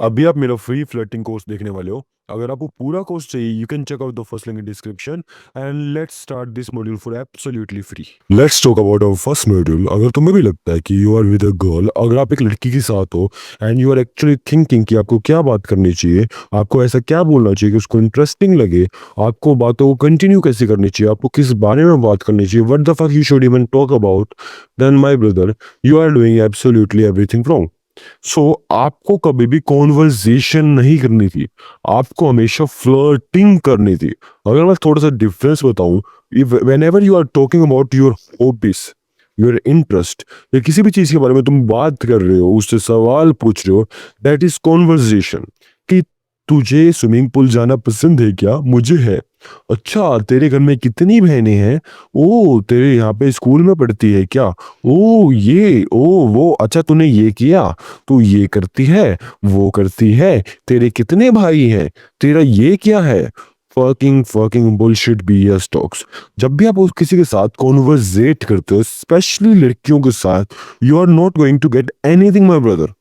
अभी आप मेरा फ्री फ्लर्टिंग कोर्स देखने वाले हो। अगर आपको पूरा कोर्स चाहिए you can check out the first link in description and let's start this module for absolutely free. Let's talk about our first module. अगर तुम्हें भी लगता है कि you are with a girl, अगर आप एक लड़की के साथ हो and you are actually thinking कि आपको क्या बात करनी चाहिए, आपको ऐसा क्या बोलना चाहिए कि उसको इंटरेस्टिंग लगे, आपको बातों को कंटिन्यू कैसे करनी चाहिए, आपको किस बारे में बात करनी चाहिए, what the fuck you should even talk about, then my brother you are doing absolutely everything wrong. So आपको कभी भी कॉन्वर्जेशन नहीं करनी थी, आपको हमेशा फ्लर्टिंग करनी थी। अगर मैं थोड़ा सा डिफरेंस बताऊं, whenever you are talking about your hobbies, your interest, या किसी भी चीज के बारे में तुम बात कर रहे हो, उससे सवाल पूछ रहे हो, दैट इज कॉन्वर्जेशन। कि तुझे स्विमिंग पूल जाना पसंद है क्या? मुझे है। अच्छा, तेरे घर में कितनी बहनें हैं? ओ, तेरे यहाँ पे स्कूल में पढ़ती है क्या? ओ ये, ओ वो, अच्छा तूने ये किया, तू ये करती है, वो करती है, तेरे कितने भाई हैं, तेरा ये क्या है? Fucking fucking bullshit BS talks. जब भी आप किसी के साथ कॉन्वर्सेट करते हो, स्पेशली लड़कियों के साथ, you are not going to get anything my brother,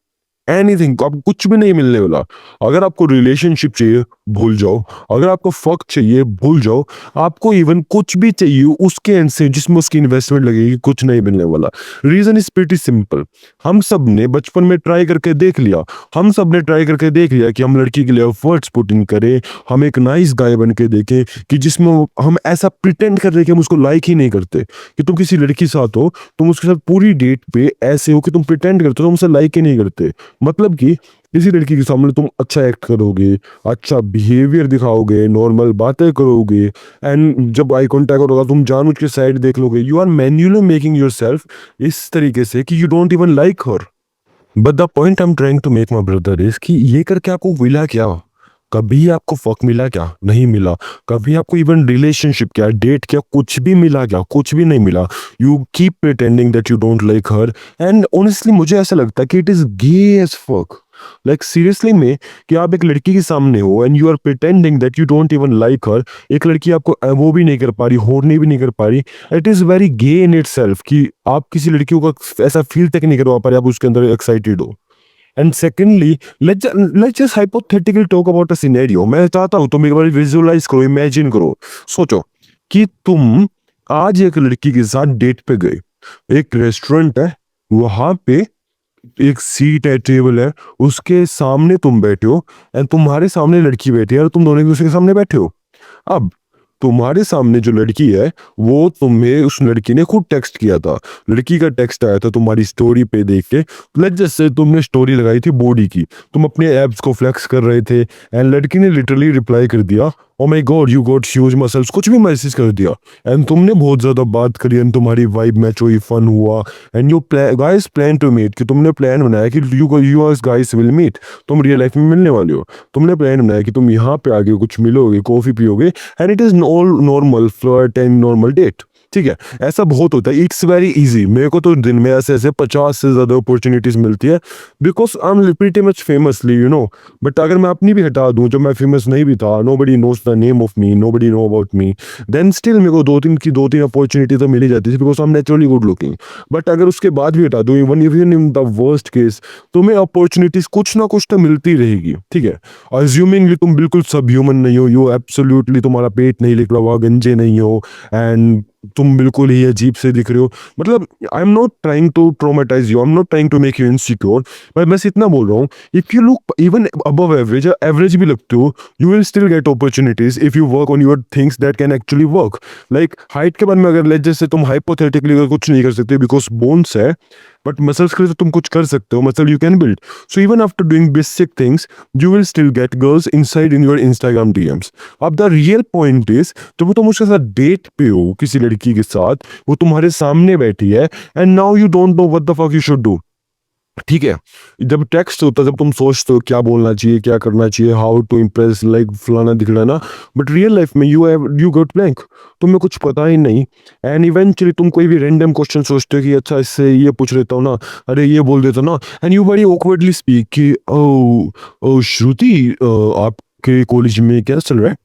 anything. आपको कुछ भी नहीं मिलने वाला। अगर आपको रिलेशनशिप चाहिए, भूल जाओ। अगर आपको फक चाहिए, भूल जाओ। आपको इवन कुछ भी चाहिए उसके एंड से जिसमें उसकी इन्वेस्टमेंट लगेगी, कुछ नहीं मिलने वाला। Reason is pretty simple. हम सब ने बचपन में ट्राई करके देख लिया, हम सब ने ट्राई करके देख लिया कि हम लड़की के लिए एफर्ट्स पुट इन करें, हम एक नाइस गाय बन के देखें, कि जिसमें हम ऐसा प्रिटेंड कर रहे हैं कि हम उसको लाइक ही नहीं करते। कि तुम किसी लड़की के साथ हो, तुम उसके साथ पूरी डेट पे ऐसे हो कि तुम प्रिटेंड करते हो तुम उसे लाइक ही नहीं करते। मतलब कि किसी लड़की के सामने तुम अच्छा एक्ट करोगे, अच्छा बिहेवियर दिखाओगे, नॉर्मल बातें करोगे, एंड जब आई कांटेक्ट होगा तुम जानबूझ के साइड देख लोगे। You are manually making yourself इस तरीके से कि you don't even like her. But the point I am trying to make my brother is कि ये करके आपको मिला क्या? कभी आपको फक मिला क्या? नहीं मिला। कभी आपको इवन रिलेशनशिप क्या, डेट क्या, कुछ भी मिला क्या? कुछ भी नहीं मिला। You keep pretending that you don't like her, and honestly मुझे ऐसा लगता है कि it is gay as fuck. Like seriously में, कि आप एक लड़की के सामने हो and you are pretending that you don't even like her. एक लड़की आपको वो भी नहीं कर पा रही, होने भी नहीं कर पा रही। It is very gay in itself कि आप किसी लड़की को ऐसा फील तक नहीं करवा पा रहे, आप उसके अंदर एक्साइटेड हो। And secondly, let's just hypothetical talk about a scenario. मैं चाहता हूं तुम एक बार विजुअलाइज करो, इमेजिन करो, सोचो कि तुम आज एक लड़की के साथ डेट पे गए, एक रेस्टोरेंट है, वहां पे एक सीट है, टेबल है, उसके सामने तुम बैठे हो, एंड तुम्हारे सामने लड़की बैठी है और तुम दोनों एक दूसरे के सामने बैठे हो। अब तुम्हारे सामने जो लड़की है, वो तुम्हें उस लड़की ने खुद टेक्स्ट किया था। लड़की का टेक्स्ट आया था तुम्हारी स्टोरी पे देख के। लेट्स जस्ट से तुमने स्टोरी लगाई थी बॉडी की, तुम अपने एब्स को फ्लेक्स कर रहे थे, एंड लड़की ने लिटरली रिप्लाई कर दिया, ओ my god you got huge muscles, कुछ भी मैसेज कर दिया। एंड तुमने बहुत ज्यादा बात करी एंड तुम्हारी वाइब मैच हुई, फन हुआ, and you guys plan to meet, कि तुमने प्लान बनाया कि यू गाइस विल मीट, तुम रियल लाइफ में मिलने वाले हो। तुमने प्लान बनाया कि तुम यहाँ पे आगे कुछ मिलोगे, कॉफी पियोगे, and it is all normal flirt and normal date. ठीक है, ऐसा बहुत होता है, इट्स वेरी इजी। मेरे को तो दिन में ऐसे ऐसे 50 से ज्यादा अपॉर्चुनिटीज मिलती है, because I am pretty much famously you know. But अगर मैं अपनी भी हटा दूं, जब मैं फेमस नहीं भी था, nobody knows the name of me, nobody know about me, then still मेरे को दो तीन अपॉर्चुनिटी तो मिल ही जाती थी, because I am naturally good looking. But अगर उसके बाद भी हटा दूं, even in the worst case, तुम्हें अपॉर्चुनिटीज कुछ ना कुछ तो मिलती रहेगी। ठीक है, अज्यूमिंग तुम बिल्कुल सब ह्यूमन नहीं हो, यू एब्सोल्युटली तुम्हारा पेट नहीं निकला हुआ, गंजे नहीं हो, एंड तुम बिल्कुल ही अजीब से दिख रहे हो। मतलब I am not trying to traumatise you, I am not trying to make you insecure, but मैं इतना बोल रहा हूँ, if you look even above average, average भी लगते हो, you will still get opportunities if you work on your things that can actually work. Like height के बारे में अगर जैसे तुम हाइपोथेटिकली कुछ नहीं कर सकते बिकॉज बोन्स है, बट मसल्स के लिए तो तुम कुछ कर सकते हो, muscle you can build. So even after doing basic things, you will still get girls inside in your Instagram DMs. अब द रियल पॉइंट इज, जब तुम उसके साथ डेट पे हो किसी लड़की के साथ, वो तुम्हारे सामने बैठी है, and now you don't know what the fuck you should do. ठीक है, जब टेक्स्ट होता है, जब तुम सोचते हो क्या बोलना चाहिए, क्या करना चाहिए, हाउ टू इम्प्रेस, लाइक फलाना दिखलाना, बट रियल लाइफ में यू गॉट ब्लैंक, तुम्हें कुछ पता ही नहीं। एंड इवेंचुअली तुम कोई भी रैंडम क्वेश्चन सोचते हो कि अच्छा इससे ये पूछ लेता हूँ ना, अरे ये बोल देता ना, and you very awkwardly speak कि ओ ओ श्रुति, आपके कॉलेज में क्या चल रहा है?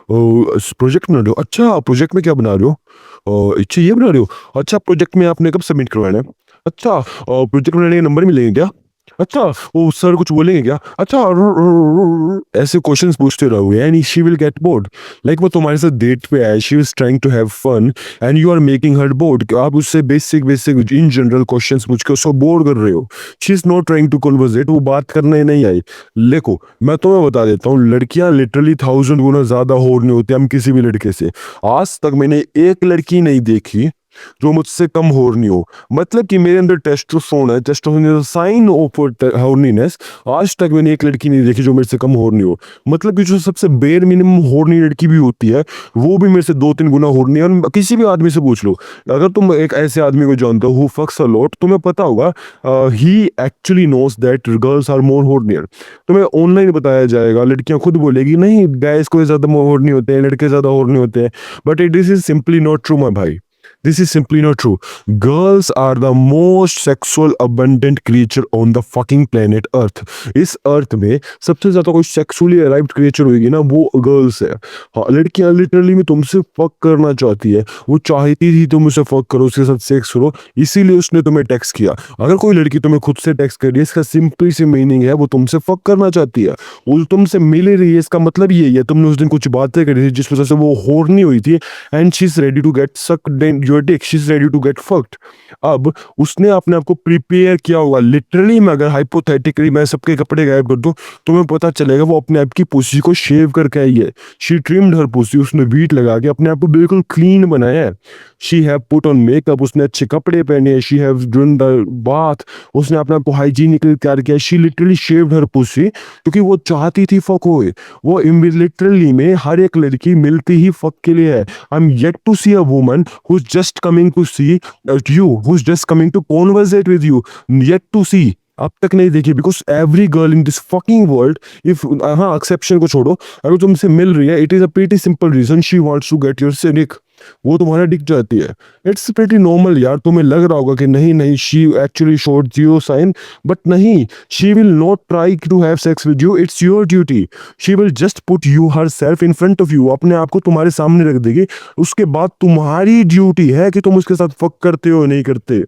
प्रोजेक्ट बना रहे हो? अच्छा प्रोजेक्ट में क्या बना रहे हो? अच्छा ये बना रहे हो? अच्छा प्रोजेक्ट में आपने कब सबमिट करवाना है? अच्छा प्रोजेक्ट बनाने के नंबर मिलेंगे क्या? अच्छा, वो सर कुछ बोलेंगे क्या? अच्छा, ऐसे क्वेश्चंस पूछते रहोगे and she will get bored. Like वो तुम्हारे साथ डेट पे है, she is trying to have fun and you are making her bored. आप उससे basic basic in general questions पूछ के उसको बोर कर रहे हो। She is not trying to conversate, वो बात करने नहीं आई। देखो, मैं तुम्हें बता देता हूँ, लड़कियां लिटरली 1000 गुना ज्यादा होड़ नहीं होती हम किसी भी लड़के से। आज तक मैंने एक लड़की नहीं देखी जो मुझसे कम होरनी हो। मतलब कि मेरे अंदर टेस्टोस्टेरोन है, testosterone is a sign of horniness. आज तक मैंने एक लड़की नहीं देखी जो मेरे से कम होरनी हो। मतलब कि जो सबसे बेयर मिनिमम होरनी लड़की भी होती है, वो भी मेरे से 2-3 गुना होरनी है। और किसी भी आदमी से पूछ लो, अगर तुम एक ऐसे आदमी को जानते हो हु फक्स अ लॉट, तुम्हें पता होगा ही actually knows that girls are more hornier. तुम्हें ऑनलाइन बताया जाएगा, लड़कियां खुद बोलेगी नहीं गाइस को ज्यादा होरनी होते हैं, लड़के ज्यादा होरनी होते हैं। But it is simply not true my भाई। This is simply not true. Girls are the most sexual abundant creature on the fucking planet Earth. इस अर्थ में सबसे ज्यादा कोई सेक्सुअली अराइव्ड क्रिएचर होगी ना, वो गर्ल्स है। हाँ, लड़कियां लिटरली में तुमसे फक करना चाहती है, वो चाहती थी तुम उसे फक करो, उसके साथ सेक्स करो, इसीलिए उसने तुम्हें टेक्स्ट किया। अगर कोई लड़की तुम्हें खुद से टेक्स्ट कर रही है, इसका सिंपली सी मीनिंग है वो तुमसे फक करना चाहती है। वो तुमसे मिल रही है, इसका मतलब यही है तुमने उस दिन कुछ बातें करी थी जिस वजह से वो होरनी हुई थी and she is ready to get sucked in your dick, she is ready to get fucked. अब उसने अपने आप को प्रिपेयर किया होगा। लिटरली मैं अगर हाइपोथेटिकली मैं सबके कपड़े गायब कर दूं, तुम्हें पता चलेगा वो अपने आप की पुसी को शेव करके आई है। शी ट्रिम्ड हर पुसी, उसने बीट लगा के अपने आप को बिल्कुल क्लीन बनाया है। She have put on makeup, उसने अच्छे कपड़े पहने हैं। She have done the bath, उसने अपने आप को हाइजीनिकली तैयार किया। She literally shaved her pussy क्योंकि वो चाहती थी फक होए। वो लिटरली में हर एक लड़की मिलती ही फक के लिए है। I am yet to see a woman who is just coming to see you, who's just coming to conversate with you, yet to see। अब तक नहीं देखी, because every girl in this fucking world, if हाँ exception को छोड़ो, अगर तुमसे मिल रही है, it is a pretty simple reason, she wants to get your dick. वो तुम्हारा दिख जाती है। इट्स प्रीटी नॉर्मल यार। तुम्हें लग रहा होगा कि नहीं नहीं she actually showed zero sign, but नहीं, she will not try to have sex with you, it's your duty. She will just put you herself in front of you, अपने आप को तुम्हारे सामने रख देगी। उसके बाद तुम्हारी ड्यूटी है कि तुम उसके साथ फक करते हो नहीं करते।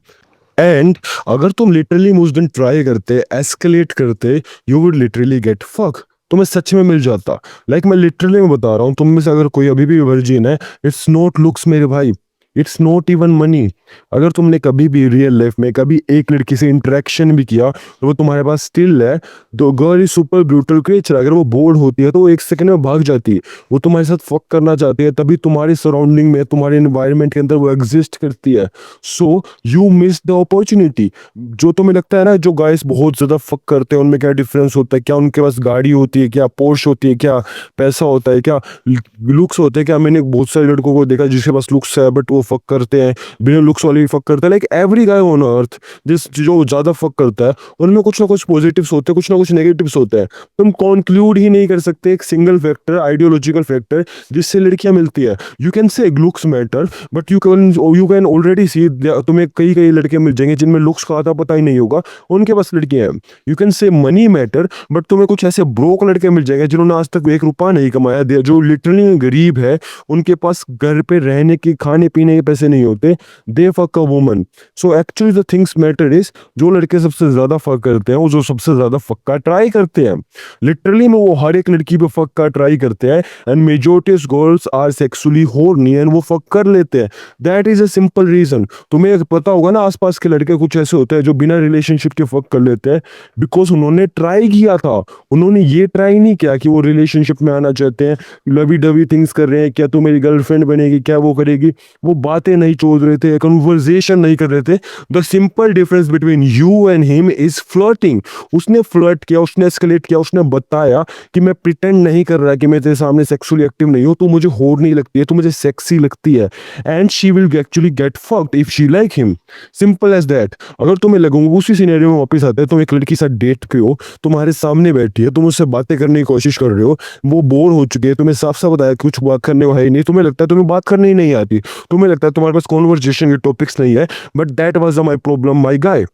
एंड अगर तुम लिटरली उस दिन ट्राई करते, एस्केलेट करते, you would literally get fuck. तुम्हें सच में मिल जाता। लाइक मैं लिटरली में बता रहा हूँ, तुम में से अगर कोई अभी भी वर्जिन है, इट्स नॉट लुक्स मेरे भाई, इट्स नॉट इवन मनी। अगर तुमने कभी भी रियल लाइफ में कभी एक लड़की से इंटरेक्शन भी किया तो वो तुम्हारे पास स्टिल है। तो girl is super brutal creature. अगर वो बोर्ड होती है तो वो एक सेकंड में भाग जाती है। वो तुम्हारे साथ फक करना चाहती है, तभी तुम्हारी सराउंडिंग में, तुम्हारे एनवायरनमेंट के अंदर वो एग्जिस्ट करती है। So you miss the opportunity. जो तुम्हें लगता है ना, जो गाइस बहुत ज्यादा फक करते हैं उनमें क्या डिफरेंस होता है, क्या उनके पास गाड़ी होती है, क्या पोर्श होती है, क्या पैसा होता है, क्या लुक्स होते हैं, क्या मैंने बहुत सारे लड़कों को देखा जिसके पास लुक्स है बट वो फक करते हैं, बिना लुक्स वाले भी फक करते हैं। Like every guy on earth जिस जो ज्यादा फक करता है उनमें कुछ ना कुछ पॉजिटिव्स होते हैं, कुछ ना कुछ नेगेटिव्स होते हैं। तुम कंक्लूड ही नहीं कर सकते एक सिंगल फैक्टर, आइडियोलॉजिकल फैक्टर जिससे लड़कियां मिलती है। You can say looks matter, but you can already see तुम्हें कई कई लड़के मिल जाएंगे जिनमें लुक्स का आता पता ही नहीं होगा, उनके पास लड़कियां हैं। यू कैन से मनी मैटर, बट तुम्हें कुछ ऐसे ब्रोक लड़के मिल जाएंगे जिन्होंने आज तक 1 रुपया नहीं कमाया, जो लिटरली गरीब है, उनके पास घर पे रहने के खाने पीने के पैसे नहीं होते, they fuck a woman. So actually the things matter is, जो लड़के सबसे ज्यादा फक करते हैं वो जो सबसे ज्यादा फक का ट्राई करते हैं। लिटरली में वो हर एक लड़की पे फक का ट्राई करते हैं and majority of girls are sexually horny and वो फक कर लेते हैं। That is a simple reason. तुम्हें पता होगा ना, आसपास के लड़के कुछ ऐसे होते हैं जो बिना रिलेशनशिप के फक कर लेते हैं, बिकॉज उन्होंने ट्राई किया था। उन्होंने ये ट्राई नहीं किया कि वो रिलेशनशिप में आना चाहते हैं, लवी डवी थिंग्स कर रहे हैं, क्या तू मेरी गर्लफ्रेंड बनेगी, क्या वो करेगी, वो बातें नहीं छोड़ रहे थे, कन्वर्सेशन नहीं कर रहे थे। The simple difference between you and him is flirting. उसने फ्लर्ट किया, उसने एस्केलेट किया, उसने बताया कि मैं प्रिटेंड नहीं कर रहा कि मैं तेरे सामने सेक्सुअली एक्टिव नहीं हूं, तू मुझे होड़ नहीं लगती है, तू मुझे सेक्सी लगती है, and she will actually get fucked if she like him. Simple as that. अगर तुम्हें लगूंगा उसी सिनेरियो में वापस आते हैं, तुम एक लड़की साथ डेट के हो, तुम्हारे सामने बैठी है, तुम उससे बातें करने की कोशिश कर रहे हो, वो बोर हो चुके हैं, तुम्हें साफ साफ बताया कुछ बात करने को है ही नहीं, तुम्हें लगता है तुम्हें बात करनी ही नहीं आती, तुम्हें लगता है तुम्हारे पास कॉन्वर्जेशन के टॉपिक्स नहीं है, but that was my problem my guy.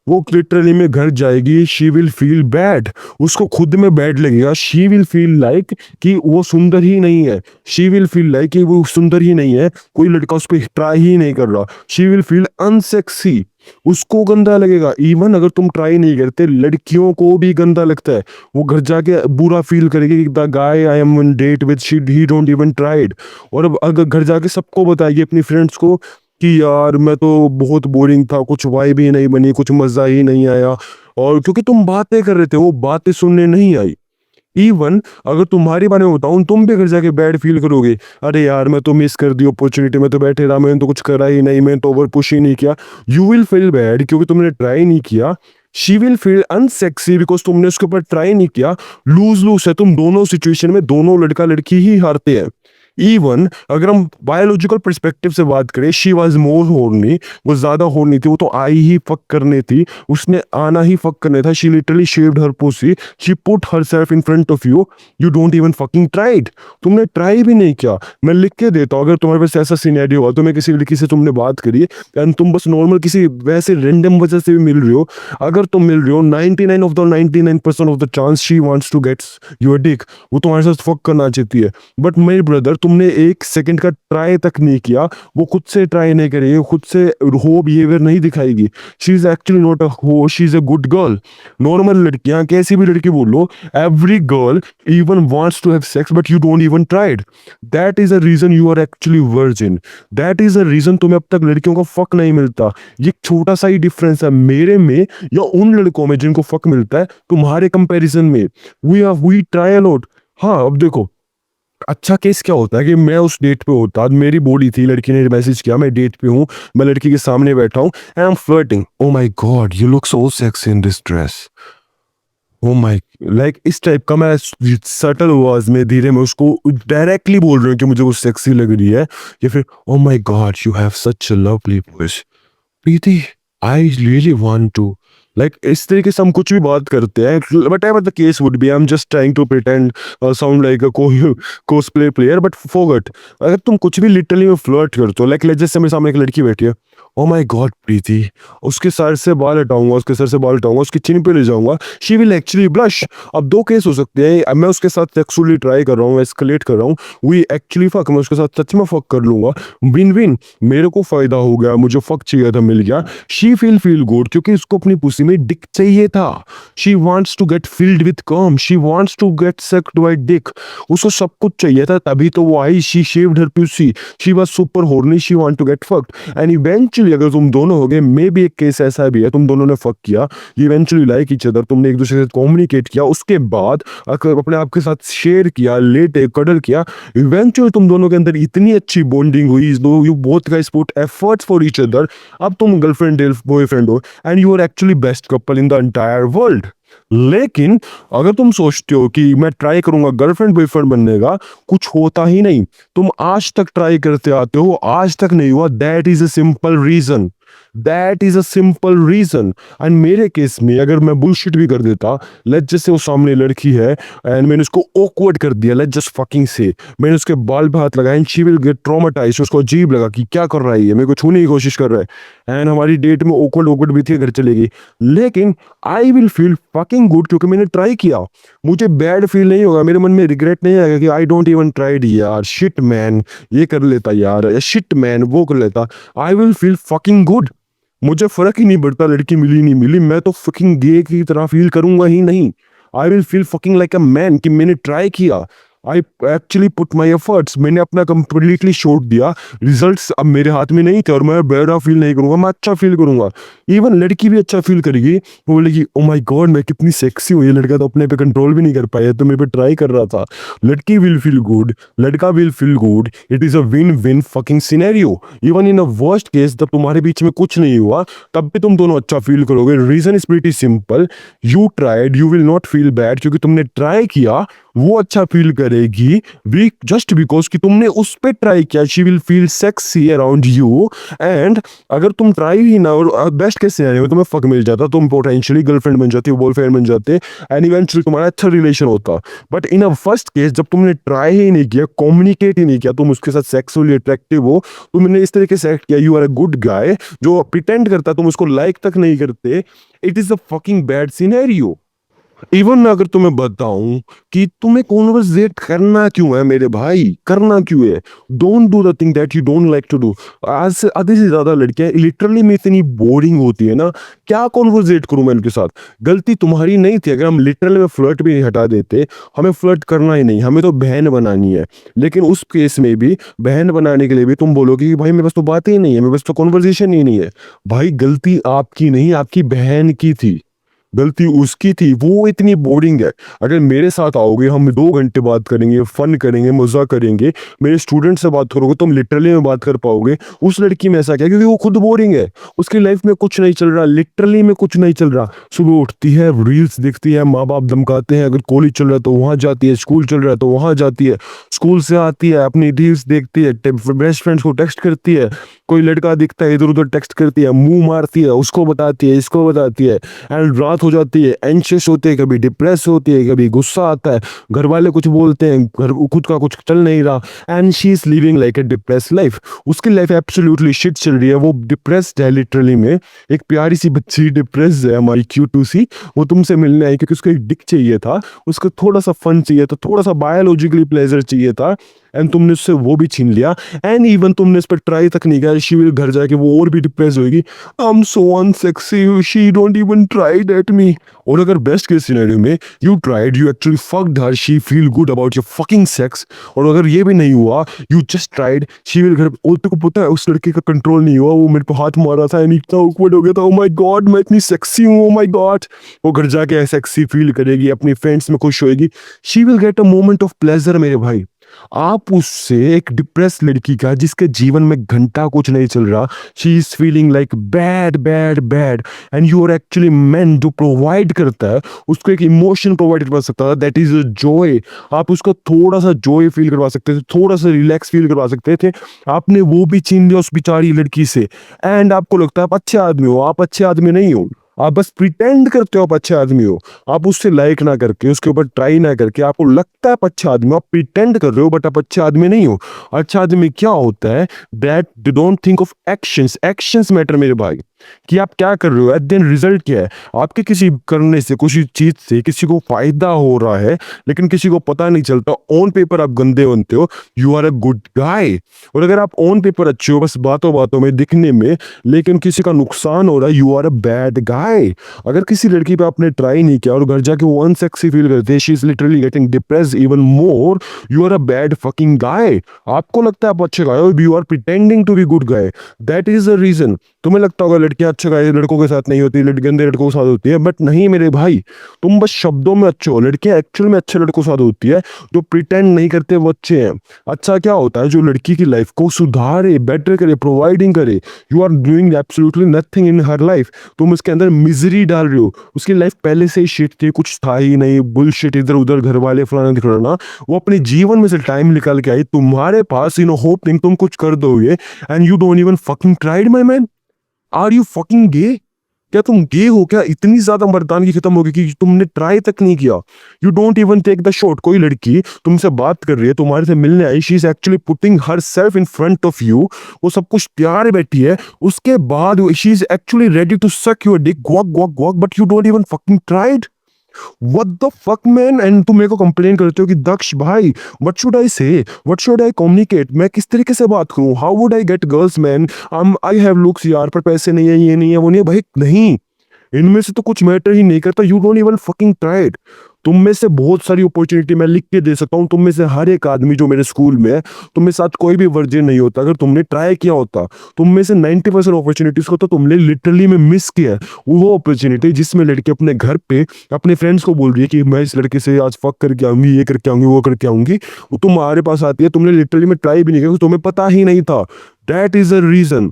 वो लिटरली में घर जाएगी, शी विल फील बैड, उसको खुद में बैड लगेगा, शी विल फील लाइक कि वो सुंदर ही नहीं है, शी विल फील लाइक कि वो सुंदर ही नहीं है, कोई लड़का उस पर ट्राई ही नहीं कर रहा, शी विल फील अनसेक्सी। उसको गंदा लगेगा। इवन अगर तुम ट्राई नहीं करते, लड़कियों को भी गंदा लगता है। वो घर जाके बुरा फील करेगी, the guy I am on date with she he don't even tried. और अब अगर घर जाके सबको बताएगी, अपनी फ्रेंड्स को, कि यार मैं तो बहुत बोरिंग था, कुछ वाइब ही नहीं बनी, कुछ मजा ही नहीं आया। और क्योंकि तुम बातें कर रहे थे, वो बातें सुनने नहीं आई। इवन अगर तुम्हारे बारे में बताऊं, तुम भी घर जाके बैड फील करोगे, अरे यार मैं तो मिस कर दी अपॉर्चुनिटी, में तो बैठे रहा, मैंने तो कुछ करा ही नहीं, मैंने तो ओवर पुश ही नहीं किया। यू विल फील बैड क्योंकि तुमने ट्राई नहीं किया। She will feel unsexy because तुमने उसके ऊपर ट्राई नहीं किया। लूज लूज है, तुम दोनों सिचुएशन में दोनों लड़का लड़की ही हारते हैं। इवन अगर हम बायोलॉजिकल परस्पेक्टिव से बात करें, शी वॉज मोर होर्नी, वो ज्यादा होर्नी थी, वो तो आई ही फक करनी थी, उसने आना ही फक करने था। She literally shaved her pussy, she put herself in front of you, you don't even fucking tried. तुमने ट्राई भी नहीं किया। मैं लिख के देता हूँ, अगर तुम्हारे पास ऐसा सिनेरियो हुआ, तुम्हें किसी लड़की से तुमने बात करी एंड तुम बस नॉर्मल किसी वैसे रेंडम वजह से भी मिल रहे हो, अगर तुम मिल रहे हो, 99 of the 99% of the chance she wants to get your dick, वो तुम्हारे साथ फक करना चाहती है। बट मेरे ब्रदर, तुमने एक सेकंड का ट्राई तक नहीं किया, वो खुद से ट्राई नहीं करेगी, खुद से हो बिहेवियर नहीं दिखाएगी। She is actually not a hoe, she is a good girl. Normal लड़कियां, कैसी भी लड़की बोलो, every girl even wants to have sex but you don't even tried. That is a reason you are actually virgin. That is a reason तुम्हें अब तक लड़कियों को फक नहीं मिलता। ये छोटा सा ही डिफरेंस है मेरे में या उन लड़कों में जिनको फक मिलता है तुम्हारे कंपैरिजन में। we try a lot। हाँ, अब देखो, अच्छा केस क्या होता है कि मैं उस डेट पे होता, मेरी बॉडी थी, लड़की ने मैसेज किया, मैं डेट पे हूँ, मैं लड़की के सामने बैठा हूँ, and I am flirting, O my god you look so sexy in this dress, oh my, like इस टाइप का मैं सटल आवाज में धीरे में उसको डायरेक्टली बोल रहा हूँ कि मुझे वो सेक्सी लग रही है। या फिर oh my god you have such a lovely voice, Preeti I really want to, like इस तरीके से हम कुछ भी बात करते हैं। But ever the case would be, I am just trying to pretend sound like a cosplay player, but forget, अगर तुम कुछ भी लिटरली में फ्लर्ट करते हो, लाइक जैसे मेरे सामने एक लड़की बैठी है, ओ माय गॉड प्रीति, उसके सर से बाल हटाऊंगा, उसके सर से बाल हटाऊंगा, उसकी चिन पे ले जाऊंगा, शी विल एक्चुअली ब्लश। अब दो केस हो सकते हैं, अब मैं उसके साथ सेक्सुअली ट्राई कर रहा हूँ, एस्केलेट कर रहा हूँ, वी एक्चुअली फक, मैं उसके साथ सच में फक कर लूंगा, विन विन, मेरे को फायदा हो गया, मुझे फक चाहिए था, मिल गया। शी फील गुड क्योंकि उसको अपनी पुसी में डिक चाहिए था। She wants to get filled with cum, she wants to get sucked by dick, उसको सब कुछ चाहिए था, तभी तो वो आई, she shaved her pussy, she was super horny, she want to get fucked. And eventually अगर तुम दोनों हो गए, मे बी एक केस ऐसा भी है, तुम दोनों ने फक किया, इवेंचुअली लाइक ईच अदर, तुमने एक दूसरे के साथ कम्युनिकेट किया, उसके बाद अगर अपने आप के साथ शेयर किया, लेटे कडल किया, इवेंचुअली तुम दोनों के अंदर इतनी अच्छी बॉन्डिंग हुई, do you both guys put efforts for each other, अब तुम गर्लफ्रेंड बॉयफ्रेंड हो, and you are actually best couple in the entire world. लेकिन अगर तुम सोचते हो कि मैं ट्राई करूंगा गर्लफ्रेंड बॉयफ्रेंड बनने का, कुछ होता ही नहीं। तुम आज तक ट्राई करते आते हो, आज तक नहीं हुआ, that is a simple reason, that is a simple reason. And मेरे केस में अगर मैं बुलशिट भी कर देता, लेट जैसे वो सामने लड़की है एंड मैंने उसको ऑकवर्ड कर दिया, लेट जस्ट फकिंग से, मैंने उसके बाल पे हाथ लगाया and she will gate traumatised, उसको अजीब लगा कि क्या कर रहा है ये, मेरे को छूने की कोशिश कर रहा है, एंड हमारी डेट में ऑकवर्ड भी थी, घर चलेगी, लेकिन I will feel fucking good क्योंकि मैंने ट्राई किया। मुझे बैड फील नहीं होगा, मेरे मन में रिग्रेट नहीं आएगा कि आई डोंट इवन ट्राइड यार, शिट मैन ये कर लेता यार, या शिट मैन वो कर लेता। I will feel fucking good, मुझे फर्क ही नहीं पड़ता लड़की मिली नहीं मिली, मैं तो फकिंग गे की तरह फील करूंगा ही नहीं। I will feel fucking like a man कि मैंने ट्राई किया, I actually put my efforts, मैंने अपना कंप्लीटली छोड़ दिया, रिजल्ट्स अब मेरे हाथ में नहीं थे और मैं बेड़ा फील नहीं करूंगा, मैं अच्छा फील करूंगा। इवन लड़की भी अच्छा फील करेगी, वो बोलेगी ओ माय गॉड मैं कितनी सेक्सी हूँ, ये लड़का तो अपने पे कंट्रोल भी नहीं कर पाया, तो मेरे पे ट्राई कर रहा था। लड़की विल फील गुड, लड़का will feel good, it is a win win fucking scenario. Even in a worst case जब तुम्हारे बीच में कुछ नहीं हुआ, तब भी तुम दोनों अच्छा फील करोगे। Reason is pretty simple, you tried, you will not feel bad क्योंकि तुमने ट्राई किया, वो अच्छा फील करेगी वी जस्ट बिकॉज कि तुमने उस पे ट्राई किया, she will feel sexy around you. And अगर तुम ट्राई ही ना, और बेस्ट केस सिनेरियो में तुम्हें फक मिल जाता, तुम पोटेंशियली गर्लफ्रेंड बन जाती, बॉयफ्रेंड बन जाते, एंड इवेंचुअली तुम्हारा अच्छा रिलेशन होता। But in a first case जब तुमने ट्राई ही नहीं किया, कम्युनिकेट ही नहीं किया, तुम उसके साथ सेक्सुअली अट्रैक्टिव हो, तुमने इस तरीके से एक्ट किया, you are a good guy, जो प्रिटेंड करता तुम उसको लाइक तक नहीं करते, it is a fucking bad scenario. Even अगर तुम्हें बताऊं कि तुम्हें कॉन्वर्सेट करना क्यों है मेरे भाई, करना क्यों है, don't do the thing that you don't like to do. आज से आधे से ज्यादा लड़कियां लिटरली में इतनी बोरिंग होती है ना, क्या कॉन्वर्सेट करूं मैं उनके साथ। गलती तुम्हारी नहीं थी, अगर हम लिटरली में फ्लर्ट भी हटा देते, हमें फ्लर्ट करना ही नहीं, हमें तो बहन बनानी है। लेकिन उस केस में भी बहन बनाने के लिए भी तुम बोलोगे कि भाई मेरे पास तो बातें ही नहीं है, मेरे पास तो कॉन्वर्सेशन ही नहीं है। भाई गलती आपकी नहीं, आपकी बहन की थी, गलती उसकी थी, वो इतनी बोरिंग है। अगर मेरे साथ आओगे, हम 2 घंटे बात करेंगे, फन करेंगे, मजा करेंगे, मेरे स्टूडेंट से बात करोगे, तुम लिटरली में बात कर पाओगे। उस लड़की में ऐसा क्या, क्योंकि वो खुद बोरिंग है, उसकी लाइफ में कुछ नहीं चल रहा, लिटरली में कुछ नहीं चल रहा। सुबह उठती है, रील्स देखती है, माँ बाप धमकाते हैं, अगर कॉलेज चल रहा है तो वहां जाती है, स्कूल चल रहा है तो वहां जाती है, स्कूल से आती है अपनी रील्स देखती है, बेस्ट फ्रेंड्स को टेक्स्ट करती है, कोई लड़का दिखता है इधर उधर टेक्स्ट करती है, मुंह मारती है, उसको बताती है, इसको बताती है, एंड रात हो जाती है, एंशियस होती है, कभी डिप्रेस होती है, कभी गुस्सा आता है, घर वाले कुछ बोलते हैं, घर खुद का कुछ चल नहीं रहा, and she is living like a depress life. उसकी लाइफ एब्सोल्युटली शिट चल रही है, वो डिप्रेस्ड है लिटरली में। एक प्यारी सी बच्ची डिप्रेस है हमारी क्यूटू सी, वो तुमसे मिलने आई क्योंकि उसको एक डिक चाहिए था, उसको थोड़ा सा फन चाहिए था, थोड़ा सा बायोलॉजिकली प्लेजर चाहिए था, एंड तुमने उससे वो भी छीन लिया। एंड इवन तुमने इस पर ट्राई तक नहीं किया, शी विल घर जाके वो और भी डिप्रेस होगी, I am so unsexy, she don't even tried at me. और अगर बेस्ट केस सिनेरियो में you tried, you actually fucked her, she feel good about your fucking sex, और अगर ये भी नहीं हुआ, you just tried, she will घर, और तेरे को पता है उस लड़के का कंट्रोल नहीं हुआ, वो मेरे पे हाथ मारा था एंड इतना awkward हो गया था, ओ माय गॉड मैं इतनी सेक्सी हूँ, ओ माय गॉड। वो घर जाके सेक्सी फील करेगी, अपनी फ्रेंड्स में खुश होएगी, she will get a moment of pleasure मेरे भाई। आप उससे, एक डिप्रेस लड़की का जिसके जीवन में घंटा कुछ नहीं चल रहा, she is feeling like bad bad bad, and you are actually man जो प्रोवाइड करता है, उसको एक इमोशन प्रोवाइड करवा सकता है, दैट इज अ जॉय। आप उसको थोड़ा सा जॉय फील करवा सकते थे, थोड़ा सा रिलैक्स फील करवा सकते थे, आपने वो भी छीन लिया उस बेचारी लड़की से। एंड आपको लगता है आप अच्छे आदमी हो, आप अच्छे आदमी नहीं हो, आप बस प्रिटेंड करते हो आप अच्छे आदमी हो। आप उससे लाइक ना करके, उसके ऊपर ट्राई ना करके, आपको लगता है आप अच्छा आदमी हो, आप प्रिटेंड कर रहे हो, बट आप अच्छे आदमी नहीं हो। अच्छा आदमी क्या होता है, that they don't think of actions, actions matter मेरे भाई, कि आप क्या कर रहे हो, एट देन रिजल्ट क्या है। आपके किसी करने से, किसी चीज से किसी को फायदा हो रहा है, लेकिन किसी को पता नहीं चलता, ऑन पेपर आप गंदे बनते हो, you are a good guy. और अगर आप ऑन पेपर अच्छे हो बस बातों बातों में, दिखने में, लेकिन किसी का नुकसान हो रहा है, you are a bad guy. अगर किसी लड़की पे आपने ट्राई नहीं किया और घर जाके वो अनसेक्सी फील करते, she is literally getting depressed even more, you are a bad fucking guy. आपको लगता है आप अच्छे गाय हो, you are pretending to be good guy, that is the reason. तुम्हें लगता होगा लड़कियां अच्छे गाय लड़कों के साथ नहीं होती, गंदे लड़कों के साथ होती है, बट नहीं मेरे भाई, तुम बस शब्दों में अच्छे हो, लड़कियां एक्चुअल में अच्छे लड़कों के साथ होती है, जो प्रिटेंड नहीं करते वो अच्छे हैं। अच्छा क्या होता है, जो लड़की की लाइफ को सुधारे, बेटर करे, प्रोवाइडिंग करे, you are doing absolutely nothing in her life, तुम उसके अंदर मिजरी डाल रहे हो। उसकी लाइफ पहले से ही शिट थी, कुछ था ही नहीं, बुलशिट, इधर उधर घर वाले फलाना दिखलाना, वो अपने जीवन में से टाइम निकाल के आई तुम्हारे पास, इन होपिंग तुम कुछ कर दोगे, and you don't even fucking tried my man. Are you fucking gay? क्या तुम गे हो क्या? इतनी ज्यादा मर्दानगी खत्म हो गई कि तुमने ट्राई तक नहीं किया, you don't even take the shot. कोई लड़की तुमसे बात कर रही है, तुम्हारे से मिलने आई, she is actually putting herself in front of you, वो सब कुछ प्यार बैठी है, उसके बाद she is actually ready to suck your dick, gawk gawk gawk, but you don't even fucking tried. What the fuck man. And तुम मेरे को कंप्लेन करते हो कि दक्ष भाई, व्हाट शुड आई से, व्हाट शुड आई कम्युनिकेट, मैं किस तरीके से बात करूं, how would I get girls man, I have looks यार, पर पैसे नहीं है, ये नहीं है, वो नहीं है। भाई नहीं, इनमें से तो कुछ मैटर ही नहीं करता, you don't even fucking tried. तुम में से बहुत सारी अपॉर्चुनिटी मैं लिख के दे सकता हूँ, तुम में से हर एक आदमी जो मेरे स्कूल में है, तुम में साथ कोई भी वर्जिन नहीं होता अगर तुमने ट्राई किया होता। तुम में से 90% अपॉर्चुनिटीज को तो तुमने लिटरली में मिस किया है। वो अपॉर्चुनिटी जिसमें लड़की अपने घर पे अपने फ्रेंड्स को बोल रही है कि मैं इस लड़के से आज फक करके आऊंगी, ये करके आऊंगी, वो करके आऊंगी, वो तुम्हारे पास आती है, तुमने लिटरली में ट्राई भी नहीं किया, तुम्हें पता ही नहीं था। That is a reason.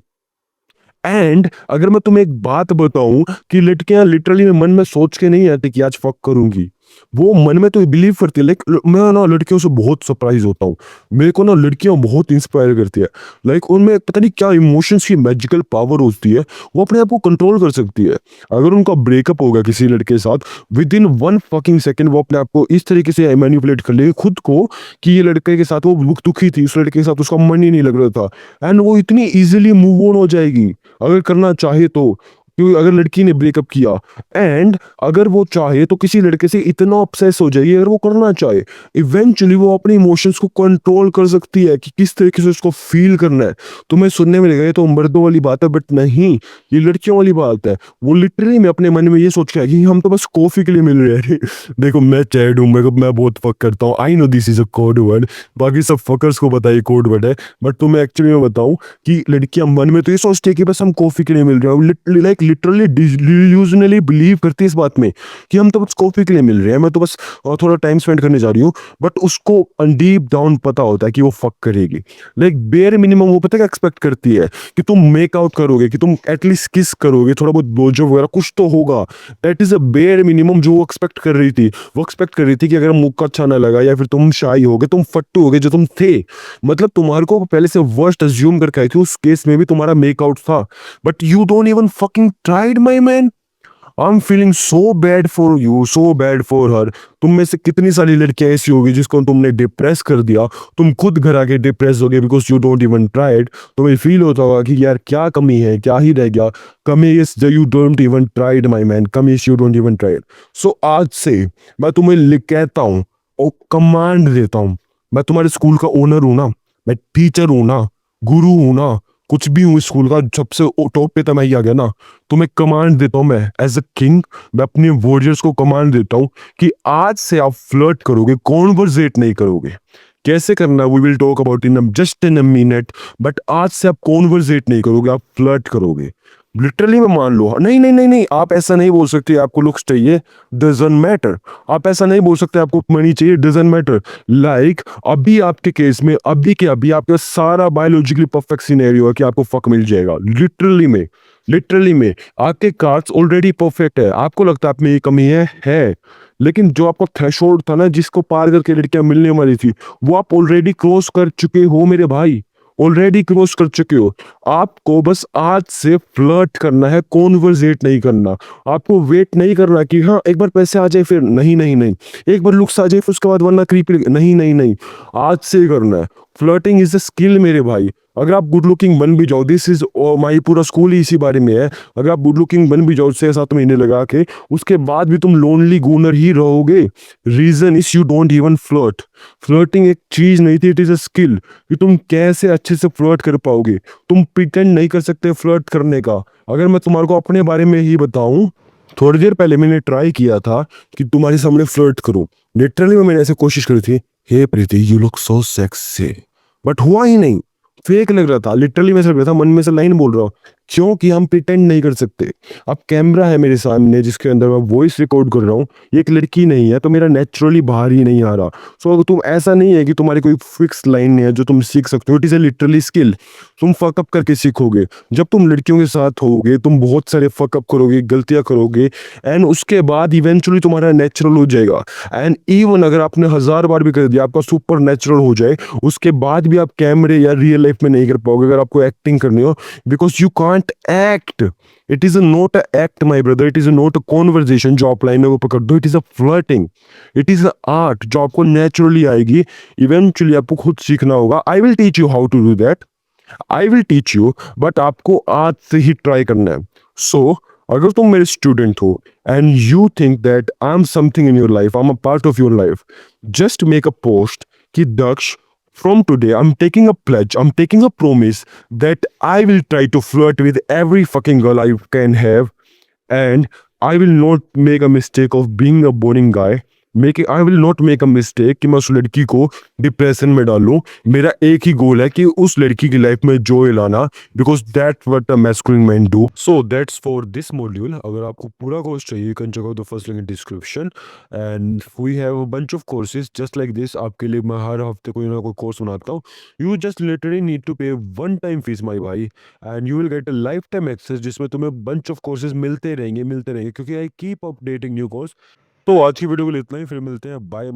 And अगर मैं तुम्हें एक बात बताऊं कि लड़कियां लिटरली में मन में सोच के नहीं आती कि आज फक करूंगी, वो मन में तो बिलीव करती है। लाइक मैं ना लड़कियों से बहुत सरप्राइज होता हूँ, मेरे को ना लड़कियां बहुत इंस्पायर करती है। लाइक उनमें पता नहीं क्या इमोशंस की मैजिकल पावर होती है, वो अपने आप को कंट्रोल कर सकती है। अगर उनका ब्रेकअप होगा किसी लड़के के साथ, विद इन 1 फकिंग सेकेंड वो अपने आप को इस तरीके से मैनिपुलेट कर लेगी खुद को कि ये लड़के के साथ वो दुखी थी, उस लड़के के साथ उसका मन ही नहीं लग रहा था, एंड वो इतनी इजीली मूव ऑन हो जाएगी अगर करना चाहे तो। क्योंकि अगर लड़की ने ब्रेकअप किया एंड अगर वो चाहे तो किसी लड़के से इतना ऑब्सेस हो जाएगी, अगर वो करना चाहे इवेंचुअली वो अपने इमोशंस को कंट्रोल कर सकती है कि किस तरीके से उसको फील करना है। तुम्हें सुनने में लगेगा ये तो मर्दों वाली बात है, बट नहीं, ये लड़कियों वाली बात है। वो लिटरली में अपने मन में ये सोच के आएगी हम तो बस कॉफी के लिए मिल रहे हैं। देखो मैं चैड हूँ, मैं बहुत फक करता हूँ, I know this is a code word, बाकी सब फकर्स को पता है कोड वर्ड है, बट तुम्हें एक्चुअली मैं बताऊं कि लड़कियां मन में तो ये सोचती है कि बस हम कॉफी के लिए मिल रहे हैं, लिटरली डिल्यूजनली बिलीव करती है इस बात में कि हम तो बस कॉफी के लिए मिल रहे हैं, मैं तो बस थोड़ा टाइम स्पेंड करने जा रही हूँ। बट उसको डीप डाउन पता होता है कि वो फक करेगी। बेयर मिनिमम वो पता है क्या एक्सपेक्ट करती है कि तुम मेक आउट करोगे, कि तुम एटलीस्ट किस करोगे, थोड़ा बहुत ब्लोजो वगैरह कुछ तो होगा। That is a bare minimum जो वो एक्सपेक्ट कर रही थी। वो एक्सपेक्ट कर रही थी कि अगर मुक्का अच्छा ना लगा या फिर तुम शाई होगे, तुम फट्टू होगे जो तुम थे, मतलब तुम्हारे को पहले से वर्स्ट अज्यूम करके आई थी, उस केस में भी तुम्हारा मेकआउट था, but you don't even fucking tried my man. I am feeling so bad for you, so bad for her. तुम में से कितनी सारी लड़कियां ऐसी होगी जिसको तुमने डिप्रेस कर दिया, तुम खुद घर आके डिप्रेस हो गए because you don't even tried. तुम्हें फील होता होगा कि यार क्या कमी है, क्या ही रह गया, कमी is you don't even tried my man, कमी is you don't even tried. So आज से मैं तुम्हें लिख कहता हूँ और कमांड देता हूँ, मैं तुम्हारे स्कूल का ओनर हूं ना, मैं टीचर हूं ना, गुरु हूं ना, कुछ भी हूँ स्कूल का, सबसे टॉप पे तो मैं ही आ गया ना। तो मैं कमांड देता हूँ, मैं एज अ किंग मैं अपने वॉरियर्स को कमांड देता हूँ कि आज से आप फ्लर्ट करोगे, कॉन्वर्सेट नहीं करोगे। कैसे करना we will talk about in just in a minute, but आज से आप कॉन्वर्सेट नहीं करोगे, आप फ्लर्ट करोगे। लिटरली में मान लो, नहीं नहीं नहीं नहीं, आप ऐसा नहीं बोल सकते आपको लुक्स चाहिए, डजंट मैटर। आप ऐसा नहीं बोल सकते आपको मनी चाहिए, डजंट मैटर। अभी आपके केस में अभी के अभी आपका सारा बायोलॉजिकली परफेक्ट सिनेरियो है कि आपको फक मिल जाएगा। लिटरली में आपके कार्ड्स ऑलरेडी परफेक्ट है। आपको लगता है आप में ये कमी है, लेकिन जो आपका थ्रेशोल्ड था ना, जिसको पार करके लड़कियां मिलने वाली थी, वो आप ऑलरेडी क्रॉस कर चुके हो मेरे भाई, ऑलरेडी क्रॉस कर चुके हो। आपको बस आज से फ्लर्ट करना है, कॉन्वर्सेट नहीं करना। आपको वेट नहीं करना कि हाँ एक बार पैसे आ जाए फिर, नहीं नहीं नहीं, एक बार लुक्स आ जाए फिर उसके बाद वरना क्रीपी, नहीं नहीं नहीं, आज से ही करना है। फ्लर्टिंग इज अ स्किल मेरे भाई। अगर आप गुड लुकिंग बन भी जाओ, दिस इज माई पूरा स्कूल ही इसी बारे में है। अगर आप गुड लुकिंग बन भी जाओ 6-7 महीने लगा के, उसके बाद भी तुम लोनली गूनर ही रहोगे। Reason is you don't even flirt. Flirting एक चीज नहीं थी, इट इज अ स्किल कि तुम कैसे अच्छे से फ्लर्ट कर पाओगे। तुम प्रिटेंड नहीं कर सकते फ्लर्ट करने का। अगर मैं तुम्हारे को अपने बारे में ही बताऊं, थोड़ी देर पहले मैंने ट्राई किया था कि तुम्हारे सामने फ्लर्ट करूं। लिटरली में मैंने ऐसे कोशिश करी थी, hey Preeti you look so sexy, but हुआ ही नहीं, फेक लग रहा था। लिटरली में ऐसा लग रहा था मन में से लाइन बोल रहा हूँ, क्योंकि हम प्रिटेंड नहीं कर सकते। अब कैमरा है मेरे सामने जिसके अंदर मैं वॉइस रिकॉर्ड कर रहा हूँ, ये एक लड़की नहीं है, तो मेरा नेचुरली बाहर ही नहीं आ रहा। सो अगर तुम ऐसा नहीं है कि तुम्हारी कोई फिक्स लाइन है जो तुम सीख सकते हो, it is a literally skill. तुम फकअप करके सीखोगे। जब तुम लड़कियों के साथ होगे तुम बहुत सारे फकअप करोगे, गलतियां करोगे, एंड उसके बाद इवेंचुअली तुम्हारा नेचुरल हो जाएगा। एंड इवन अगर आपने 1000 बार भी कर दिया, आपका सुपर नेचुरल हो जाए, उसके बाद भी आप कैमरे या रियल लाइफ में नहीं कर पाओगे अगर आपको एक्टिंग करनी हो, because you can't act. It is not a act my brother, it is not a conversation जो आप लाइन में वो पकड़ दो, it is a flirting, it is a art जो आपको नेचुरली आएगी। इवेंचुअली आपको खुद सीखना होगा। I will teach you how to do that, I will teach you, but आपको आज से ही ट्राई करना है। सो अगर तुम मेरे स्टूडेंट हो and you think that I am something in your life, I am a part of your life, just make a post कि दक्ष, from today I'm taking a pledge, I'm taking a promise that I will try to flirt with every fucking girl I can have, and I will not make a mistake of being a boring guy, make I will not make a mistake कि मैं उस लड़की को depression में डालूं। मेरा एक ही गोल है कि उस लड़की की लाइफ में जॉय लाना, because that's what a masculine man do. So that's for this module. अगर आपको पूरा कोर्स चाहिए, you can check out the first link in description, and we have a bunch of courses just like this. आपके लिए मैं हर हफ्ते कोई ना कोई कोर्स बनाता हूँ। You just literally need to pay one time fees my भाई, and you will get a lifetime access जिसमें तुम्हें बंच ऑफ कोर्सेज मिलते रहेंगे क्योंकि I keep updating new course. तो आज की वीडियो के लिए इतना ही, फिर मिलते हैं, बाय।